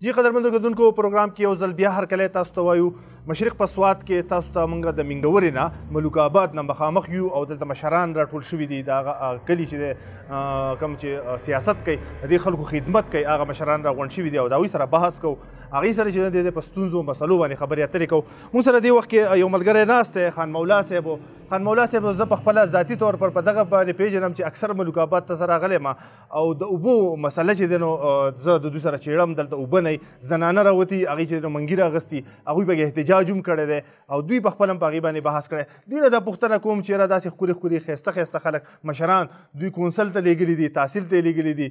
جی قدرمندو کتونکو پروګرام کې یو ځل بیا هرکلی تاسو ته وایو مشرق په سوات کې تاسو ته موږ د منګورې نه ملوک آباد نه مخامخ یو او دلته مشران راټول شوي دي د هغه کلي چې دی کوم چې سیاست کوي د دې خلکو خدمت کوي هغه مشران راغونډ شوي دي او د هغوی سره بحث کوو هغوی سره چې دی په ستونزو مسلو باندې خبرې اترې کوو موږ سره دې وخت کې یو ملګری ناست دی خان مولا صاحب خان مولا صاحب زه په خپله ذاتي طور پر په دغه باندې پیژنم چې اکثر ملوک آباد ته زه راغلی یم او د اوبو مسله چې دی نو زه د دوی سره چیړم دلته اوبه نه زنانه راوتي هغوی چې د منګي راغستي هغوی پکې احتجاج هم کړی دی او دوی په خپل هم په هغې باندې بحث کړی دوی نه دا پوښتنه کوم چې یاره داسې ښکلي ښکلي ښایسته ښایسته خلک مشران دوی کونسل ته لیږلي دي تحصیل ته یې لیږلي دي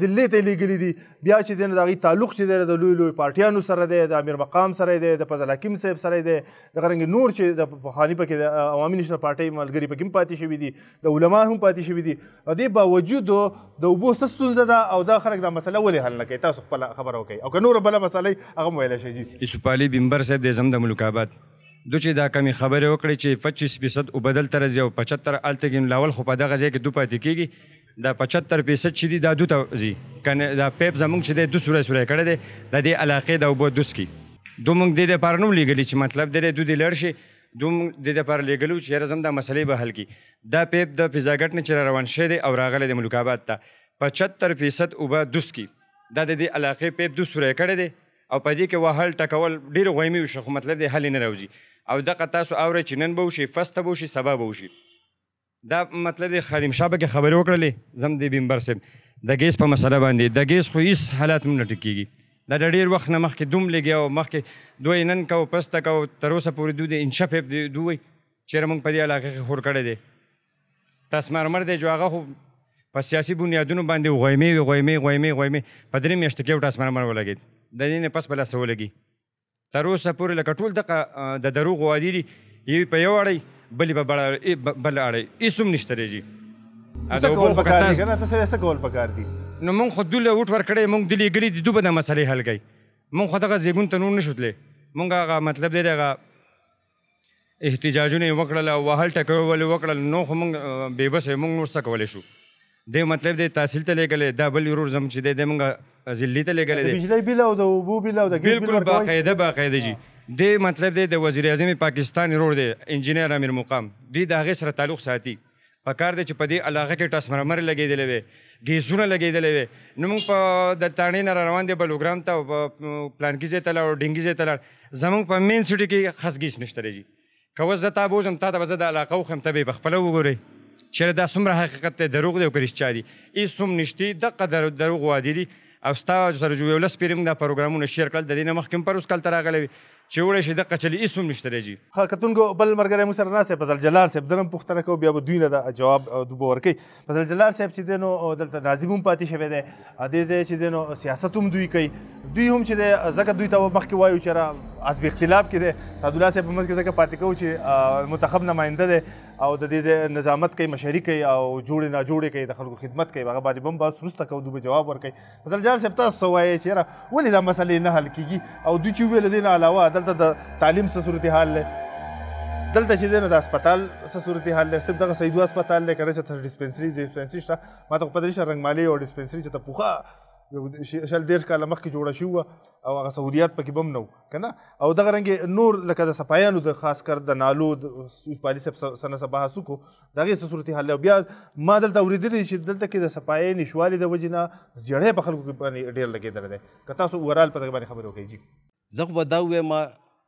ضلعې ته یې لیږلي دي بیا چې دی نو د هغوی تعلق چې دی د لوی لوی پارټیانو سره دی د امیر مقام سره دی د فضل حکیم صاحب سره دی دغه رنګې نور چې د پخواني پکې د عوامي نېشنل پارټۍ ملګري پکې هم پاتې شوي دي د علما هم پاتې شوي دي او دې باوجود د اوبو څه ستونزه ده او دا خلک دا مسله ولې حل نه کوي تاسو خپله خبره وکړئ او که نوره بله مسله یې هغه هم ویلی شئ جي یوسف علي بمبر صاحب دی زم د ملوک آباد دو چې دا کمې خبرې وکړې چې 25% اوبه دلته راځي او 75 هلته کې لاول خو په دغه ځای کې دو پاتې کېږي دا 75% چې دي دا دو ته ځي کنه دا پیپ زموږ چې دی دو سوری سوری کړی دی د دې علاقې د اوبو دوس کي دو موږ دې دپاره نه لیږلي چې مطلب دی دو دې لړ شي دو موږ دې دپاره لیږلي چې یاره زم دا مسلې به حل کړي دا پیپ د فضاګټ نه چې را روان شوی دی او راغلی دی ملوک آباد ته 75% اوبه دوس کي دا د دې علاقې پیپ دو سوری کړی دی او په دې کې وهل ټکول ډېر غویمي وشي خو مطلب دی حل نه راوځي او دغه تاسو اورئ چې نن به وشي فسته به وشي سبا به وشي دا مطلب دی خادم شاه پکې خبرې وکړلې زم د بمبر صاحب د ګیس په مسله باندې د ګیس خو هېڅ حالات هم نه ټیکېږي دا د ډېر وخت نه مخکې دوم لګیا او مخکې دوی نن کوو پسته کوو تر اوسه پورې دوی د انشا پیپ دی دوی چېرې موږ په دې علاقې کې خور کړی دی تاسمارمر دی جو هغه خو په سیاسي بنیادونو باندې غویمې په 3 میاشتو کې یو ټاسمارمر ولګېد د دې نه پس بله څه ولګي تر اوسه پورې لکه ټول دغه د دروغو وعدې دي یوې په یو اړی بلې په بل اړی هېڅ هم نشته دی جي څه کول پکار دي نو مونږ خو دوی له وټ ورکړی مونږ دوی لیږلي دي دوی به دا مسلې حل کوي مونږ خو دغه زیږون ته نور نشو تللی مونږ هغه مطلب دی هغه احتجاجونه یې وکړل او وهل ټکول یې وکړل نو خو مونږ بېبسه مونږ نور څه کولی شو دی مطلب دی تحصیل ته لیږلی دا بل ورور زم چې دی مونږ ضلعي ته لیږلی دی د بجلۍ بیل او د اوبو بیل او د ګیس بیل بالکل باقاعده جي دی مطلب دی د وزیر اعظم پاکستان ورور دی انجینر امیر مقام دوی د هغې سره تعلق ساتي پکار دی چې په دې علاقه کې ټاسمرمر لګېدلی وی ګیسونه لګېدلی وی نو موږ په د تاڼې نه را روان دی بلوګرام ته او په پلانکي ځای ته لاړو ډینګي ځای ته لاړ زموږ په مین سټي کې خس ګیس نشته دی جي که اوس زه تا بوځم تا ته به زه د علاقه وښیم ته به یې پخپله وګورئ چېرې دا څومره حقیقت دی دروغ دی او که رښتیا دي هېڅ هم نشتي دقه دروغ وعدې دي او ستا سره جو 11 پیرې موږ دا پروګرامونه شیر کړل د دې نه مخکې هم پروس کال ته راغلی وي چې وړی شي دقه چلي هېڅ هم نشته دی جي کتونکو بل ملګری موږ سره ناست دی فضل جلال صاحب ده هم پوښتنه کوو بیا به دوی نه د جواب دوی به ورکوي فضل جلال صاحب چې دی نو دلته ناظم هم پاتې شوی دی دې ځای چې دی نو سیاست هم دوی کوي دوی هم چې دی ځکه دوی ته مخکې وایو چې یاره حزب اختلاف کې دی سعدالله صاحب په منځ کې ځکه پاتې کوو چې منتخب نماینده دی او د دې ځای نظامت کوي مشري کوي او جوړې ناجوړې کوي د خلکو خدمت کوي هغه باندې به هم بحث وروسته کوو دوی به جواب ورکوي فضل جلال صاحب تاسو څه وایئ چې یاره ولې دا مسلې نه حل کېږي او دوی چې وویل دې نه علاوه دلته د تعلیم څه صورتحال دی دلته چې دی نو د اسپتال څه صورتحال دی صرف دغه سیدو اسپتال دی که نه چې ډسپنسري شته ما ته خو پته نشته رنګمالۍ او ډسپنسري چې ته پوخه شل 1.5 کاله مخکې جوړه شوې وه او هغه سهولیات پکې به هم نه وو که نه او دغه رنګې نور لکه د صفایانو د خاص کر د نالو یوسف علي صاحب سره څه بحث وکړو د هغې څه صورتحال دی او بیا ما دلته اورېدلي چې دلته کې د صفایۍ نشوالي د وجې نه زیړی په خلکو باندې ډېر لګېدلی دی که تاسو اوورال په دغه باندې خبرې وکړئ جي زه خو به دا ووایم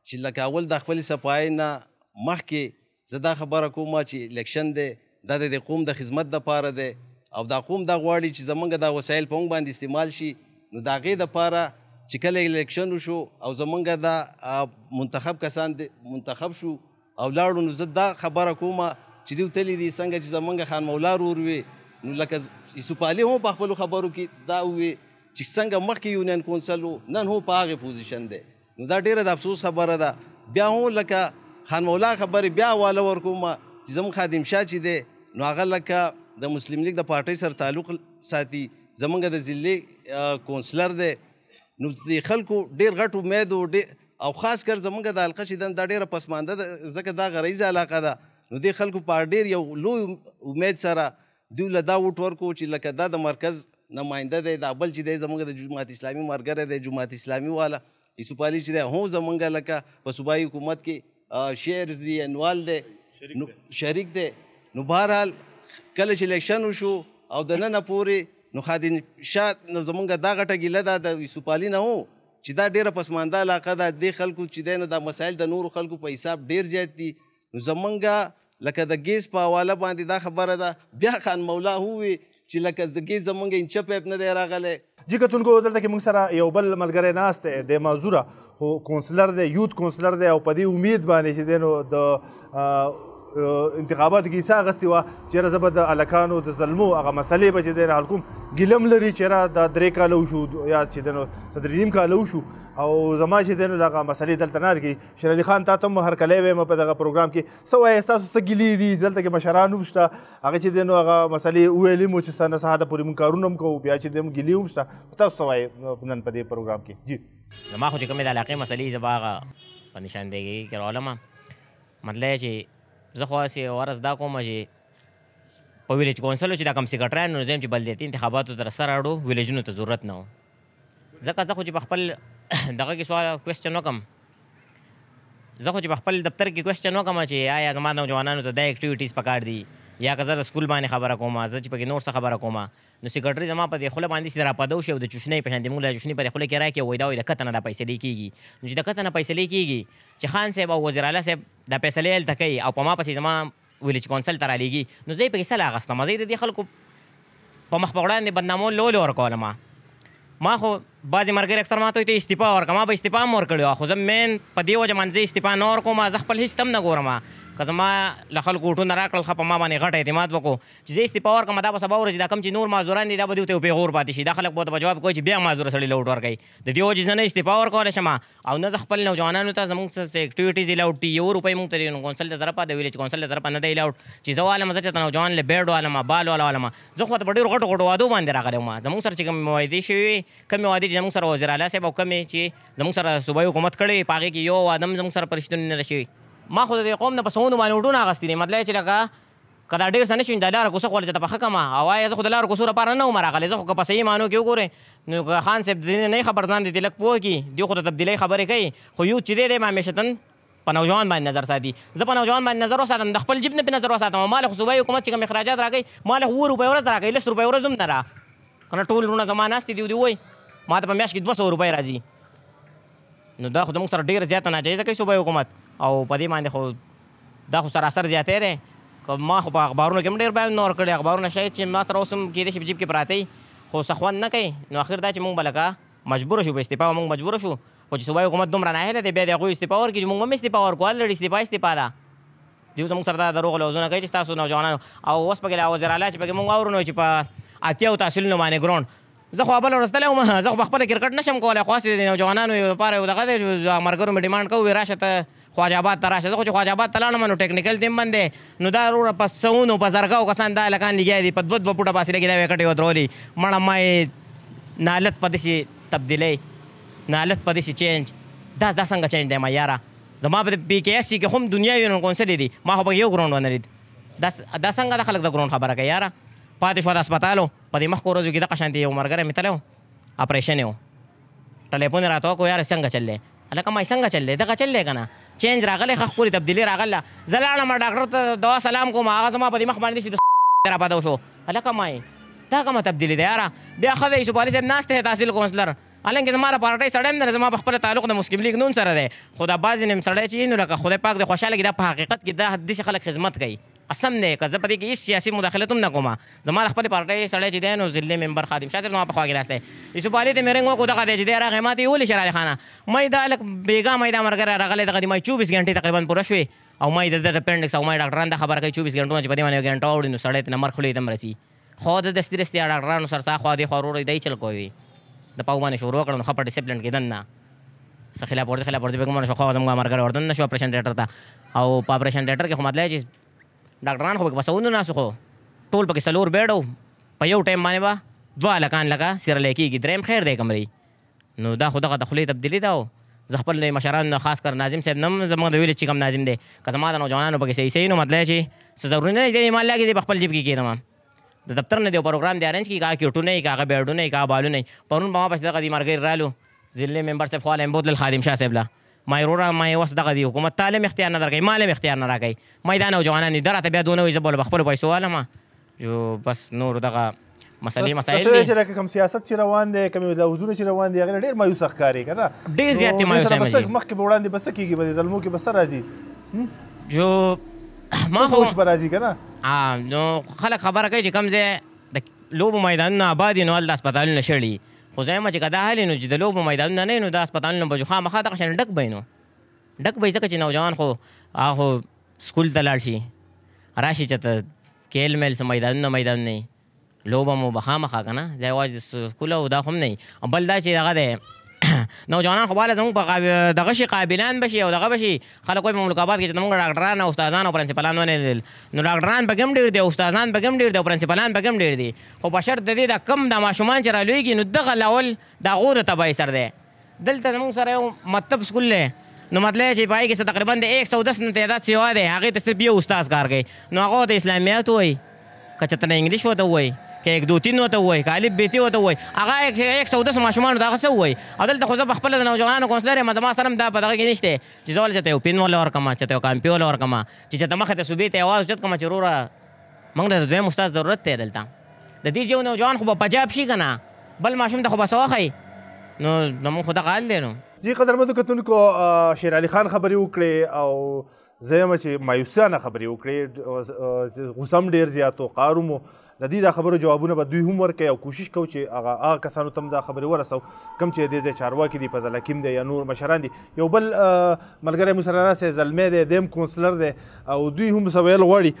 چې لکه اول د خپلې صفایۍ نه مخکې زه دا خبره کوم چې الیکشن دی دا د دې قوم د خدمت دپاره دی او دا قوم دا غواړي چې زمونږ دا وسایل په موږ باندې استعمال شي نو د هغې دپاره چې کله الیکشن وشو او زمونږ دا منتخب کسان منتخب شو او لاړو نو زه دا خبره کوم چې دوی تللی دي څنګه چې زمونږ خان مولا ورور وي نو لکه یوسف علي هم په خپلو خبرو کې دا ووي چې څنګه مخکې یونین کونسل و نن هم په هغې پوزیشن دی نو دا ډېره د افسوس خبره ده بیا هم لکه خان مولا خبرې بیا حواله ورکوم چې زموږ خادم شاه چې دی نو هغه لکه د مسلم لیگ د پارټۍ سره تعلق ساتي زمونږ د ضلعي کونسلر دی نو د خلکو ډېر غټ امید او خاص کر زمونږ د حلقه چې دا ډېره پسمانده ده ځکه دا غریزه علاقه ده نو دې خلکو په ډېر یو لوی امید سره دوی له دا ووټ ورکړو چې لکه دا د مرکز نماینده دی دا بل چې دی زمونږ د جماعت اسلامي ملګری دی جماعت اسلامي والا یوسف علي چې دی هم زمونږ لکه په صوبایي حکومت کې شیرز دی انوال دی شریک دی. نو بهرحال کله چې الیکشن وشو او د ننه پورې نو خادم شاه نو زمونږ دا غټه ګیله ده د یوسف علي نه و چې دا ډېره پسمانده علاقه ده دې خلکو چې دی نو دا مسایل د نورو خلکو په حساب ډېر زیات دي. نو زمونږ لکه د ګیس په حواله باندې دا خبره ده بیا خان مولا ووي چې لکه د ګیس زمونږ انچه پیپ نه دی راغلی. جی کتونکو دلته کې موږ سره یو بل ملګری ناست دی د معذوره خو کونسلر دی یوت کونسلر دی او په دې امید باندې چې دی نو د انتخاباتو کې حصه اخیستې وه چېرې زه به د هلکانو د ظلمو هغه مسلې به چې دی حل کوم ګیله هم لري چېرې دا 3 کاله وشو یا چې دی نو 3.5 کاله وشو او زما چې دی نو دغه مسلې دلته نه حل کړي. شیر علي خان تا ته هم هرکلی وایم په دغه پروګرام کې څه وایې ستاسو څه ګیلې دي دلته کې مشران هم شته هغه چې دی نو هغه مسلې وویلې مو چې څه نه څه حده پورې مونږ کارونه هم کوو بیا چې دی ګیلې هم شته تاسو څه وایې نن په دې پروګرام کې. جی زما خو چې کومې د علاقې مسلې زه به هغه په نشاندهګي کې راولم مطلب چې زه خو هسې ورځ دا کوم چې په ویلیج کونسل چې دا کوم سیکرټریان نو زه یم چې بلدیتي انتخاباتو ته سره اړو ویلیجونو ته ضرورت نه و ځکه زه خو چې په خپل دغه کې سوال کوېسچن وکړم زه خو چې په خپل دفتر کې کوېسچن وکړم چې آیا زما نوجوانانو ته دا اکټیویټیز پکار دي یا که زه د سکول باندې خبره کوم زه چې پکې نور څه خبره کوم نو سیکرټري زما په دې خوله باندې چې راپدو شي او د چوشنۍ په شان د موږ له چوشنۍ په دې خوله کې راکړي وایي دا وایي د کته نه دا فیصلې کېږي نو چې د کته نه فیصلې کېږي چې خان صاحب او وزیر اعلی صاحب دا فیصلې هلته کوي او په ما پسې زما ویلیج کونسل ته رالیږي نو زه یې پکې څه لاغستم زه یې د دې خلکو په مخ په وړاندې بدنامول لولې ورکولم ما خو بعضې ملګري اکثر ما ته وایي ته استعفا ورکړه ما به استعفا هم ورکړې خو زه مین په دې وجه باندې زه استعفا نه ورکوم زه خپل هېڅ هم نه ګورم که زما له خلکو ووټونه راکړل ښه په ما باندې غټ اعتماد وکړو چې زه استعفا ورکړم دا به سبا ورځې دا کوم چې نور معذوران دي دا به دې ورته پیغور پاتې شي دا خلک به ورته په جواب کوي چې بیا معذوره سړي له ووټ ورکوي د دې وجې زه نه استعفا ورکولی شم او نه زه خپل نوجوانانو ته زموږ څه اکټیویټیز الاوډ دي 1 روپۍ موږ ته کونسل د طرفه د ویلیج کونسل د طرفه نه دی الاوډ چې زه والم زه چې نوجوان له بیډ والم بال والم زه خو ته په ډېرو غټو غټو وعدو باندې راغلی وم زموږ سره چې کومې وعدې شوي کومې وعدې چې زموږ سره وزیر اعلی صاحب او کومې چې زموږ سره صوبایي حکومت کړی په هغې کې یو واده هم زموږ سره په رښتونې نه ده شوي ما خو د دې قوم نه په سوونو باندې وټونه اخیستي دي مطلب چې لکه که دا ډېر څه نه شي دا لاره کوڅه خو ولې چې ته پخه کړم او آیا زه خو د لارو کوڅو لپاره نه وم راغلی زه خو که په صحیح معنو کې وګورې نو که خان صاحب د دې نه خبر ځان دي لږ پوه کړي دوی خو د تبدیلۍ خبرې کوي خو یو چې دی ما همیشتن په نوجوان باندې نظر ساتي زه په نوجوان باندې نظر وساتم د خپل جیب نه پې نظر وساتم ما له خو صوبایي حکومت چې کوم اخراجات راکوي ما له 2 روپۍ ورځ راکوي 10 روپۍ ورځ هم نه را که نه ټول وروڼه زما ناستې دي دوی وایي ما ته په میاشت کې 200 روپۍ راځي نو دا خو زموږ سره ډېره زیاته ناجایزه کوي صوبایي حکومت او په دې باندې خو دا خو سراسر زیاتی دی که ما خو په اخبارونو کې هم ډېر باید نه ورکړی اخبارونه شاید چې ما سره اوس هم کېدای شي په جیب کې پراته خو څه خوند نه کوي نو اخر دا چې مونږ به لکه مجبوره شو په استعفا مونږ مجبوره شو خو چې صوبایي حکومت دومره ناهیله دی بیا د هغوی استعفا ورکړي چې مونږ هم استعفا ورکړو الرېډي استعفا ده دوی زموږ سره دا دروغ لوظونه کوي چې ستاسو نوجوانانو او اوس پکې لا وزیر اعلی چې پکې مونږ اورو نو چې په 80 تحصیلونو باندې ګراونډ زه خو بله ورځ تللی وم زه خو په خپله کرکټ نشم کولی خو هسې د نوجوانانو لپاره یو دغه دی چې ملګرو مې ډیمانډ کوو راشه ته خواجه آباد ته راشه زه خو چې خواجه آباد ته لاړم نو ټیکنیکل ټیم بند دی نو دا وروره په سوونو په زرګاو کسان دا هلکان لګیا دي په 2 فوټه فاصله کې دا وکټې ودرولي مړه ما یې نالت په داسې تبدیلۍ نالت په داسې چینج دا څنګه چینج دی ما یاره زما په پی کې ایس سی کې هم دنیا یونین کونسل دي ما خو پکې یو ګراونډ ونه لید دا څنګه د خلک د ګراونډ خبره کوي یاره پاتې شوه د هسپتال په دې مخکې ورځو کې دغه شانتې یو ملګری مې تللی و اپریشن یې و ټلیفون یې راته وکړو یاره څنګه چل دی هلکه ما څنګه چل دی دغه چل دی که نه چینج راغلی ښه ښکلې تبدیلي راغله زه لاړم ډاکټر ته دوا سلام کوم هغه زما په دې مخ باندې چې د راپدو شو هلکه ما یې دا کومه تبدیلي ده یاره بیا ښه دی یوسف علي صاحب ناست دی تحصیل کونسلر حالانکه زما د پارټۍ سړی هم نه زما په خپله تعلق د مسلم لیګ نون سره دی خو دا بعضې نیم سړی چې نو لکه خدای پاک د خوشحاله کړي دا په حقیقت کې دا داسې خلک خدمت کوي قسم دی که زه په دې کې هېڅ سیاسي مداخلت هم نه کوم زما د خپلې پارټۍ سړی چې دی نو ضلعي ممبر خادم شاه صاحب زما په خوا کې ناست دی یوسف علي ته مې رنګ وکړو دغه دی چې دی راغی ما ته یې ولې شرالي خانه ما یې دا هلک بېګا ما یې دا ملګری راغلی دغه دی ما یې 24 غنټې تقریبا پوره شوې او ما یې د اپنډکس او ما یې ډاکټران دا خبره کوي 24 غنټونه چې په دې باندې یو غنټه واوړي نو سړی ته نمبر خولې ته هم رسي خو د دستي رستي ډاکټرانو سره سا خوا دې خوا وروړئ دی چل کوي د پاو باندې شروع کړم نو ښه په ډسپلن کې دننه څه خلاف ورزي به کومه شو خو زموږ ملګری ورته نه شو اپریشن تھیټر ته او په اپریشن تھیټر کې خو مطلب چې ډاکټران خو په سوونو ناسو خو ټول پکې څلور بیډ په یو ټایم باندې به 2 هلکان لکه سیرلی کېږي دریم خیر دی کمرې نو دا خو دغه د خولې تبدیلي ده زه خپل مشران خاص کر ناظم صاحب نه هم زموږ د ویلې چې کوم ناظم دی که زما د نوجوانانو پکې صحیح نو مطلب چې څه ضروري نه دی ایمان لاګي زه په خپل جیب کې کېدم د دفتر نه دی پروګرام دی ارنج کی کا کیټونه کا بیډونه کا بالونه پرون ما پس دغه دی مرګ رالو ضلع ممبر صاحب خو لم بوتل خادم شاه صاحب لا ما رورا ما وس دغه دی حکومت تعلیم اختیار نه درکې مال اختیار نه راکې میدان او جوانان درته بیا دونه وي زبول بخپل پیسو علما جو بس نور دغه مسائل دي چې کوم سیاست چې روان دي کوم د وزونه چې روان دي هغه ډېر مایوس ښکاري کنه ډېر زیات مایوس مې مخکې وړاندې بس کېږي به ظلمو کې بس راځي جو ما خو راځي کنه نو خلک خبره کوي چې کم ځای د لوبو میدانونه آباد نو د هسپتالونه شړي خو زما چې کدا حال نو چې د لوبو میدانونه نه نو د هسپتالونه به خامخا دغه شان ډک بینو ډک به ځکه چې نوجوان خو هغه سکول ته لاړ شي راشي چې کیل میل سم میدان نه لوبه مو بخامخا کنه دا یوازې سکول او دا هم نه بل دا چې هغه دی نوجوانان خو بالا زموږ په دغه شي قابلان بشي او دغه بشي خلک وایي په ملکابات کې چې زموږ ډاکټران او استادان او پرنسپلان ونه لیدل نو ډاکټران به هم ډېر دي استادان به هم ډېر دي او پرنسپلان به هم ډېر دي خو په شرط د دې د کم د ماشومان چې رالویږي نو دغه لاول د هغو د تباهۍ سر دی دلته زموږ سره یو مکتب سکول دی نو مطلب چې پای کې تقریبا د 110 نه تعداد سیوا دی هغې ته صرف یو استاد کار کوي نو هغه ته اسلامیات وایي که چېرته نه انګلیش ورته ووایي که 1 2 3 ورته ووایي که الف بیتي ورته ووایي هغه 110 ماشومانو ته هغه څه ووایي او دلته خو زه پخپله د نوجوانانو کونسلر یم زما سره هم دا په دغه کې نشته چې زه ولې چېرته یو پین وله ورکړم چېرته یو کامپي وله ورکړم چې چېرته مخې ته صوبې ته یې اواز اوچت کړم چې وروره موږ ته د دویم استاد ضرورت دی دلته د دې یو نوجوان خو به پنجاب شي که نه بل ماشوم ته خو به څه وښایي نو زموږ خو دغه حال دی نو جی قدرمنو کتونکو شیر علي خان خبرې وکړې او زه یم چې مایوسانه خبرې وکړې غوسه هم ډېر زیات و قهر هم د دې دا خبرو جوابونه به دوی هم ورکوي او کوشش کوو چې هغه کسانو ته هم دا خبرې ورسو کوم چې دې ځای چارواکي دي فضل حکیم دی یا نور مشران دي یو بل ملګری مو سره راسي زلمی دی دیم کونسلر دی او دوی هم څه ویل غواړي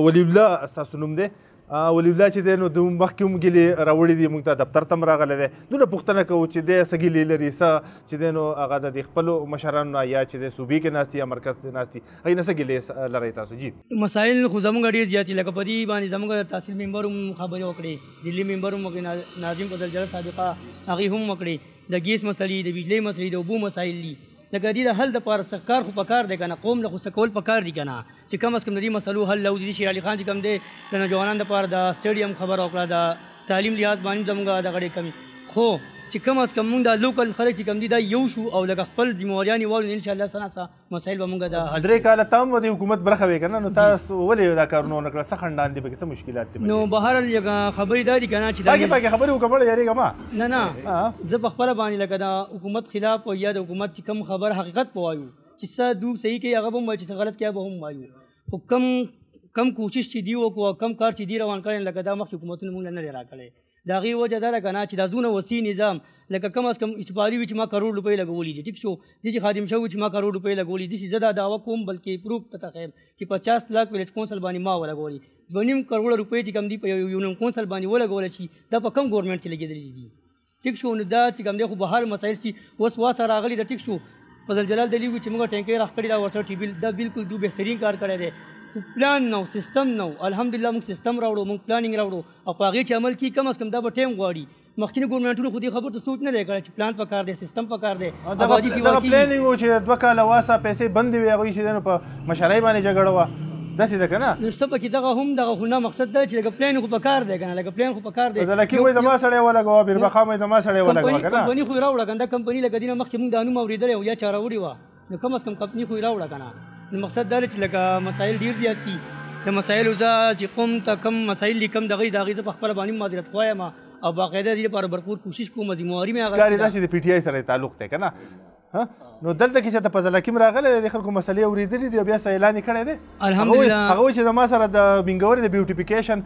ولی الله ستاسو نوم دی ولی الله چې دی نو د مخکې هم ګیلې راوړي دي موږ ته دفتر ته هم راغلی دی دونه پوښتنه کوو چې دی څه ګیلې لري څه چې دی نو هغه د خپلو مشرانو نه یا چې دی صوبې کې ناست یا مرکز کې ناست دي هغې نه څه ګیلې لرئ تاسو جی مسایل خو زموږ ډېر زیات دي لکه په دې باندې زموږ تحصیل ممبر هم خبرې وکړې ضلعي ممبر هم وکړې ناظم فضل جلال سابقه هغې هم وکړې د ګیس مسلې د بجلۍ مسلې د اوبو مسایل دي لکه دې د حل دپاره سرکار خو پکار دی که نه قوم له خو څه کول پکار دي که نه چې کم از کم د دې مسلو حل لوځي شیر علي خان چې کوم دی د نوجوانانو دپاره د سټیډیم خبره وکړه د تعلیم لحاظ باندې زموږ دغه ډېرې کمې خو چې کم از کم مونږ دا لوکل خلک چې کوم دي دا یو شو او لکه خپل ذمهواریانې واورو انشاءالله څه نه څه مسایل به مونږ د 3 کاله ته هم د حکومت برخه وې که نه نو تاسو ولې دا کارونه ونه کړل څه خنډان دي پکې څه مشکلات دي نو بهرحال خبرې دا دي که نه چې پاکې خبرې وکړه مړه یارېږه ما نه زه په خپله باندې لکه د حکومت خلاف یا د حکومت چې کوم خبر حقیقت به وایو چې څه دوی صحیح کوي هغه به هم وایي چې څه غلط کوي به هم وایو خو کم کوشش چې دی وکړو کم کار چې دی روان کړی لکه دا مخکې حکومتونه مونږ نه دی راکړی د هغې وجه دا ده که نه چې دا دونه وسیع نظام لکه کم از کم اجباري وي چې ما کروڑ روپۍ لګولي دي ټیک شو داسې خادم شوي چې ما کروڑ روپۍ لګولي داسې زه دا دعوه کوم بلکې پروف ته خیر چې 50 لاک ویلیج کونسل باندې ما ولګولي 2.5 کروڑ روپۍ چې کوم دي په یو کونسل باندې ولګولی شي دا په کم ګورنمنټ کې لګېدلي دي ټیک شو نو دا چې کوم دی خو بهر مسایل چې اوس واسه راغلي ده ټیک شو فضل جلال دلی وي چې موږ ټینکۍ راخ کړي دا ورسره ټي بل دا بالکل دو بهترین کار کړی دی پلان نو سیستم نو الحمدلله موږ سیستم راوړو موږ پلانینګ راوړو او په هغې چې عمل کړي کم از کم دا به ټایم غواړي مخکینی ګورنمنټونو خو دې خبر ته سوچ نه دی کړی چې پلان پکار دی سیستم پکار دی دغه پلانینګ و چې 2 کاله واسه پیسې بندې وي هغوی چې دی نو په مشرۍ باندې جګړه وه داسې ده که نه نو څه پکې دغه هم دغه خو نه مقصد ده چې لکه پلان خو پکار دی که نه لکه پلان خو پکار دی زلکي وایي زما سړی ولګوه بیربخان وایي زما سړی ولګوه که نه کمپني خو یې راوړه که نه دا کمپني لکه دې نه مخکې موږ دا نوم اورېدلی او یا چا راوړې وه نو کم از کم کمپني خو یې راوړه که نه نو مقصد دا دی چې لکه مسایل ډېر زیات دي د مسایلو زه چې قوم ته کم مسایل دي کم د هغې زه په خپله باندې معذرت خوا یم او باقاعده دې لپاره بھرپور کوشش کوم ذمهواري مې ښکاري دا چې د پي ټي آی سره تعلق دی که نه نو دلته کې چې ته فضل حکیم راغلی دی د خلکو مسلې اورېدلې دي او بیا څه اعلان یې کړی دی الحمدلله هغه وایي چې زما سره د بینګورې د بیوټیفیکیشن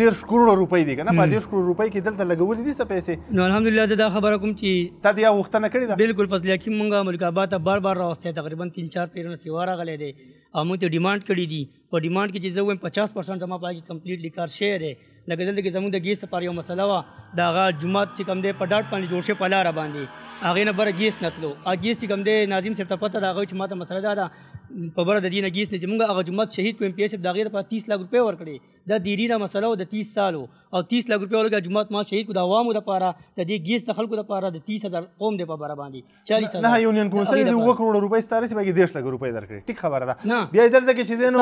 10 کروڑ روپۍ دي که نه په 10 کروڑ روپۍ کې دلته لګولي دي څه پیسې نو الحمدلله زه دا خبره کوم چې تا دې یا غوښتنه کړې ده بالکل فضل حکیم مونږ ملک آباد ته بار بار راوستی تقریبا 3-4 پیرونه سیوا راغلی دی او موږ ته ډیمانډ کړي دي په ډیمانډ کې چې زه وایم 50% زما په هغې کمپلیټلی کار شوی دی لکه دلته کې زموږ د ګیس لپاره یو مسله وه د هغه جومات چې کوم دی په ډاټ باندې جوړ شوی په لاره باندې هغې نه بره ګیس نه تلو هغه ګیس چې کوم دی ناظم صاحب ته پته ده هغه چې ما ته مسله دا ده په بره د دې نه ګیس نه چې موږ هغه جومات شهید کو MP صاحب د هغې لپاره 30 لک روپۍ ورکړې دا دیرینه مسله و د 30 سالو او 30 لک روپۍ ورکړه جومات ما شهید کو د عوامو دپاره د دې ګیس د خلکو دپاره د 30,000 قوم دی په بره باندې 40,000 نه یونین کونسل د 2 کروڑ روپۍ ستاره سی باقي 10 لک روپۍ درکړي ټیک خبره ده بیا دلته کې چې دینو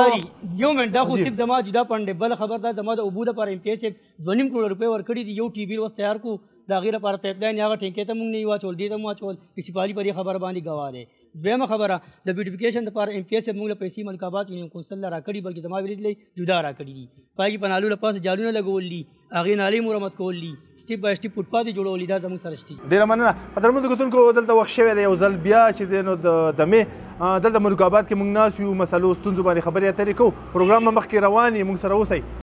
یو منټ دا خو صرف زما جدا پنده بل خبر دا زما د ابو دپاره MP صاحب 2.5 کروڑ روپۍ ورکړي دي یو ټي بي اوس تیار کو د هغې لپاره پایپ لاین هغه ټینکۍ ته موږ نه یو اچول دې ته مو اچول منسپالي په دې خبره باندې ګواه دی دویمه خبره د بیوټیفیکیشن دپاره MP صاحب موږ له پیسې ملک آباد یونین کونسل له راکړي بلکې زما ویلې جدا راکړي دي په هغې په نالو له پاسه جالونه لګول دي هغې نالۍ مرمت کول دي سټیپ بای سټیپ فوټپاتې جوړول دي دا زموږ سره شته ډېره مننه قدرمنو کتونکو دلته وخت شوی دی یو ځل بیا چې دی نو د دمې دلته ملک آباد کې موږ ناست یو مسلو ستونزو باندې خبرې اترې کوو پروګرام به مخکې روان یې موږ سره اوسئ